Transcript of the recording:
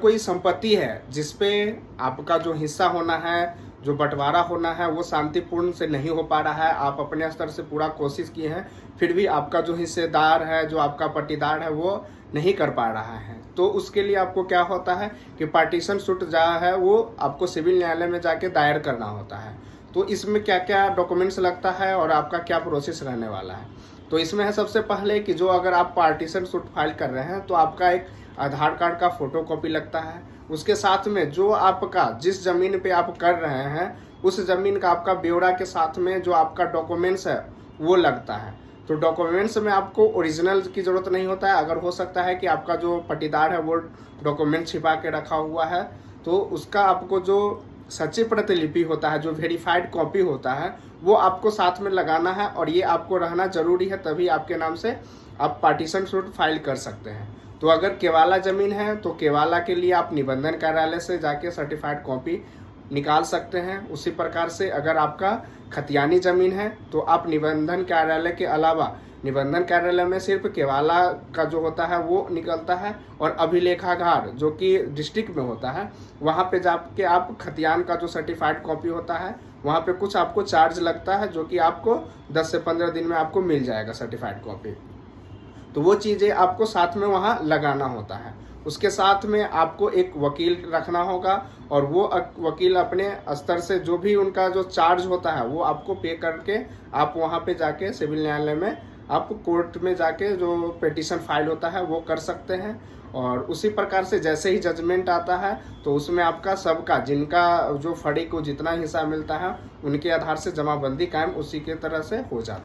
कोई संपत्ति है जिसपे आपका जो हिस्सा होना है, जो बंटवारा होना है, वो शांतिपूर्ण से नहीं हो पा रहा है, आप अपने स्तर से पूरा कोशिश किए हैं, फिर भी आपका जो हिस्सेदार है, जो आपका पट्टीदार है, वो नहीं कर पा रहा है, तो उसके लिए आपको क्या होता है कि पार्टीशन सूट जहाँ है वो आपको सिविल न्यायालय में जाके दायर करना होता है। तो इसमें क्या क्या डॉक्यूमेंट्स लगता है और आपका क्या प्रोसेस रहने वाला है। तो इसमें है सबसे पहले कि जो अगर आप पार्टीशन सूट फाइल कर रहे हैं तो आपका एक आधार कार्ड का फोटो कॉपी लगता है। उसके साथ में जो आपका जिस ज़मीन पे आप कर रहे हैं उस ज़मीन का आपका ब्यौरा के साथ में जो आपका डॉक्यूमेंट्स है वो लगता है। तो डॉक्यूमेंट्स में आपको ओरिजिनल की ज़रूरत नहीं होता है, अगर हो सकता है कि आपका जो पट्टीदार है वो डॉक्यूमेंट छिपा के रखा हुआ है तो उसका आपको जो सच्ची प्रतिलिपि होता है, जो वेरीफाइड कॉपी होता है, वो आपको साथ में लगाना है और ये आपको रहना ज़रूरी है, तभी आपके नाम से आप पार्टीशन सूट फाइल कर सकते हैं। तो अगर केवाला ज़मीन है तो केवाला के लिए आप निबंधन कार्यालय से जाके सर्टिफाइड कॉपी निकाल सकते हैं। उसी प्रकार से अगर आपका खतियानी ज़मीन है तो आप निबंधन कार्यालय के अलावा निबंधन कार्यालय में सिर्फ केवाला का जो होता है वो निकलता है, और अभिलेखागार जो कि डिस्ट्रिक्ट में होता है वहाँ पे जाके आप खतियान का जो सर्टिफाइड कॉपी होता है वहाँ पे कुछ आपको चार्ज लगता है, जो कि आपको 10 से 15 दिन में आपको मिल जाएगा सर्टिफाइड कॉपी। तो वो चीज़ें आपको साथ में वहाँ लगाना होता है। उसके साथ में आपको एक वकील रखना होगा और वो वकील अपने स्तर से जो भी उनका जो चार्ज होता है वो आपको पे करके आप वहाँ पे जाके सिविल न्यायालय में आप कोर्ट में जाके जो पिटीशन फाइल होता है वो कर सकते हैं। और उसी प्रकार से जैसे ही जजमेंट आता है तो उसमें आपका सबका जिनका जो फड़ी को जितना हिस्सा मिलता है उनके आधार से जमाबंदी कायम उसी के तरह से हो जाता है।